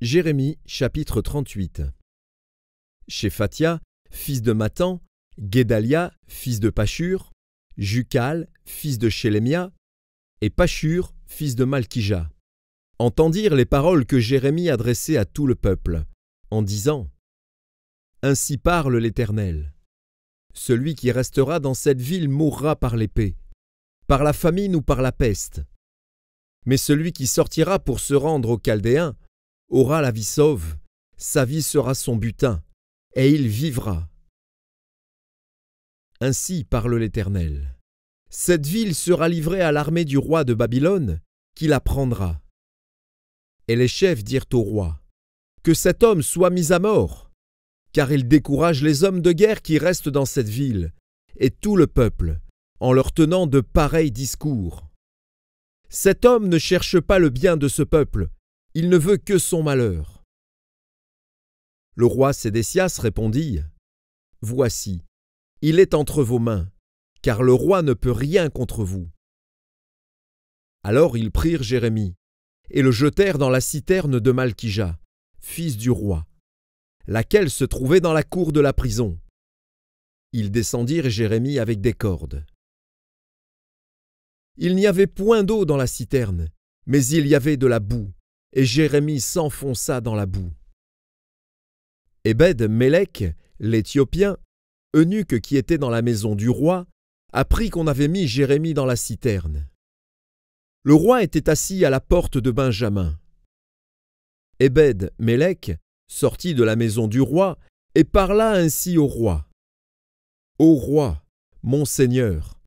Jérémie chapitre 38. Shephatia, fils de Mathan, Guédalia, fils de Pashur, Jucal, fils de Shélémia, et Pashur, fils de Malkija, entendirent les paroles que Jérémie adressait à tout le peuple, en disant : Ainsi parle l'Éternel. Celui qui restera dans cette ville mourra par l'épée, par la famine ou par la peste. Mais celui qui sortira pour se rendre aux Chaldéens aura la vie sauve, sa vie sera son butin, et il vivra. Ainsi parle l'Éternel. Cette ville sera livrée à l'armée du roi de Babylone, qui la prendra. Et les chefs dirent au roi : Que cet homme soit mis à mort, car il décourage les hommes de guerre qui restent dans cette ville, et tout le peuple, en leur tenant de pareils discours. Cet homme ne cherche pas le bien de ce peuple, il ne veut que son malheur. Le roi Sédécias répondit : Voici, il est entre vos mains, car le roi ne peut rien contre vous. Alors ils prirent Jérémie, et le jetèrent dans la citerne de Malkija, fils du roi, laquelle se trouvait dans la cour de la prison. Ils descendirent Jérémie avec des cordes. Il n'y avait point d'eau dans la citerne, mais il y avait de la boue, et Jérémie s'enfonça dans la boue. Ébed-Mélec, l'Éthiopien, eunuque qui était dans la maison du roi, apprit qu'on avait mis Jérémie dans la citerne. Le roi était assis à la porte de Benjamin. Ébed-Mélec sortit de la maison du roi et parla ainsi au roi. « Ô roi, mon seigneur,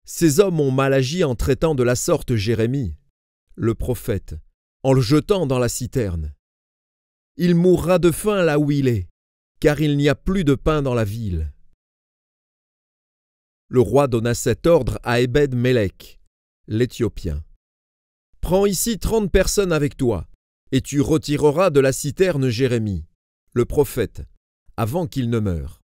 ces hommes ont mal agi en traitant de la sorte Jérémie, le prophète, en le jetant dans la citerne. Il mourra de faim là où il est, car il n'y a plus de pain dans la ville. » Le roi donna cet ordre à Ébed-Mélec, l'Éthiopien. « Prends ici 30 personnes avec toi, et tu retireras de la citerne Jérémie, le prophète, avant qu'il ne meure. »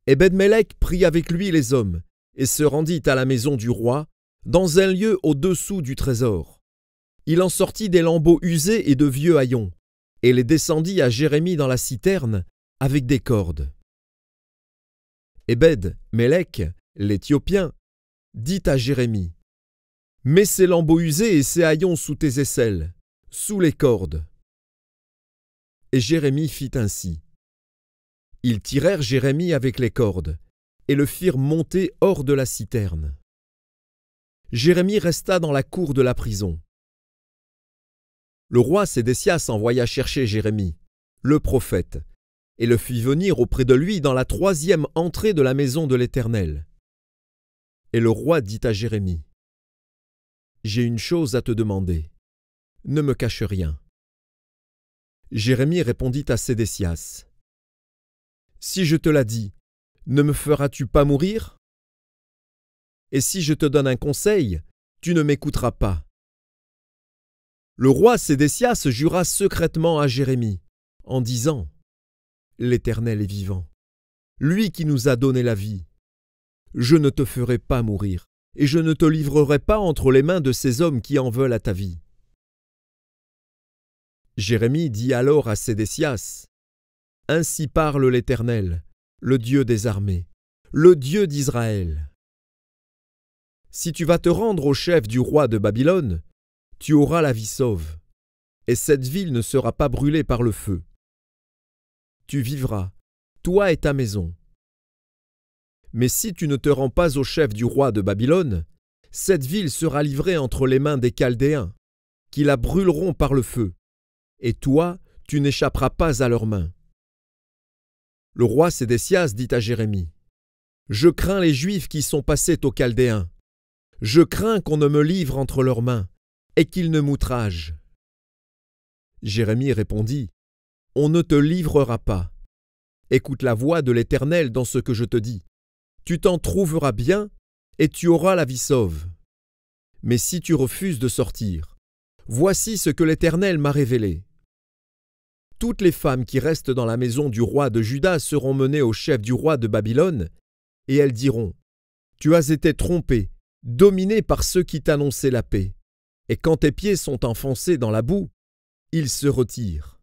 Ébed-Mélec prit avec lui les hommes, et se rendit à la maison du roi, dans un lieu au-dessous du trésor. Il en sortit des lambeaux usés et de vieux haillons, et les descendit à Jérémie dans la citerne avec des cordes. Ébed-Mélec, l'Éthiopien, dit à Jérémie : « Mets ces lambeaux usés et ces haillons sous tes aisselles, sous les cordes. » Et Jérémie fit ainsi. Ils tirèrent Jérémie avec les cordes, et le firent monter hors de la citerne. Jérémie resta dans la cour de la prison. Le roi Sédécias envoya chercher Jérémie, le prophète, et le fit venir auprès de lui dans la 3e entrée de la maison de l'Éternel. Et le roi dit à Jérémie : « J'ai une chose à te demander. Ne me cache rien. » Jérémie répondit à Sédécias : « Si je te la dis, ne me feras-tu pas mourir ? Et si je te donne un conseil, tu ne m'écouteras pas. » Le roi Sédécias jura secrètement à Jérémie, en disant : « L'Éternel est vivant, lui qui nous a donné la vie. Je ne te ferai pas mourir, et je ne te livrerai pas entre les mains de ces hommes qui en veulent à ta vie. » Jérémie dit alors à Sédécias : « Ainsi parle l'Éternel, le Dieu des armées, le Dieu d'Israël. Si tu vas te rendre au chef du roi de Babylone, tu auras la vie sauve, et cette ville ne sera pas brûlée par le feu. Tu vivras, toi et ta maison. Mais si tu ne te rends pas au chef du roi de Babylone, cette ville sera livrée entre les mains des Chaldéens, qui la brûleront par le feu, et toi, tu n'échapperas pas à leurs mains. » Le roi Sédécias dit à Jérémie : « Je crains les Juifs qui sont passés aux Chaldéens. Je crains qu'on ne me livre entre leurs mains, et qu'ils ne m'outragent. » Jérémie répondit : « On ne te livrera pas. Écoute la voix de l'Éternel dans ce que je te dis. Tu t'en trouveras bien, et tu auras la vie sauve. Mais si tu refuses de sortir, voici ce que l'Éternel m'a révélé. Toutes les femmes qui restent dans la maison du roi de Juda seront menées au chef du roi de Babylone, et elles diront : Tu as été trompé, dominé par ceux qui t'annonçaient la paix. Et quand tes pieds sont enfoncés dans la boue, ils se retirent.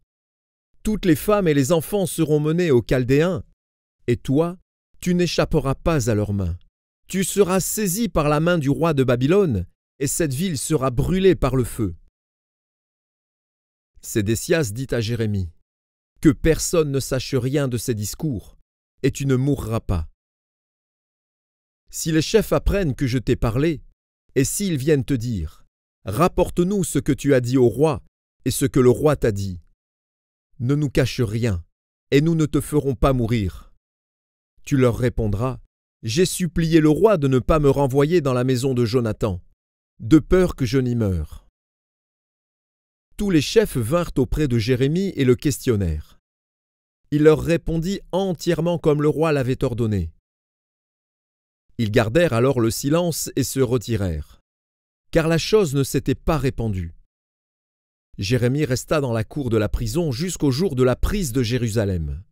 Toutes les femmes et les enfants seront menés aux Chaldéens, et toi, tu n'échapperas pas à leurs mains. Tu seras saisi par la main du roi de Babylone, et cette ville sera brûlée par le feu. » Sédécias dit à Jérémie, « Que personne ne sache rien de ces discours, et tu ne mourras pas. Si les chefs apprennent que je t'ai parlé, et s'ils viennent te dire, « Rapporte-nous ce que tu as dit au roi, et ce que le roi t'a dit. Ne nous cache rien, et nous ne te ferons pas mourir. » Tu leur répondras, « J'ai supplié le roi de ne pas me renvoyer dans la maison de Jonathan, de peur que je n'y meure. » Tous les chefs vinrent auprès de Jérémie et le questionnèrent. Il leur répondit entièrement comme le roi l'avait ordonné. Ils gardèrent alors le silence et se retirèrent, car la chose ne s'était pas répandue. Jérémie resta dans la cour de la prison jusqu'au jour de la prise de Jérusalem.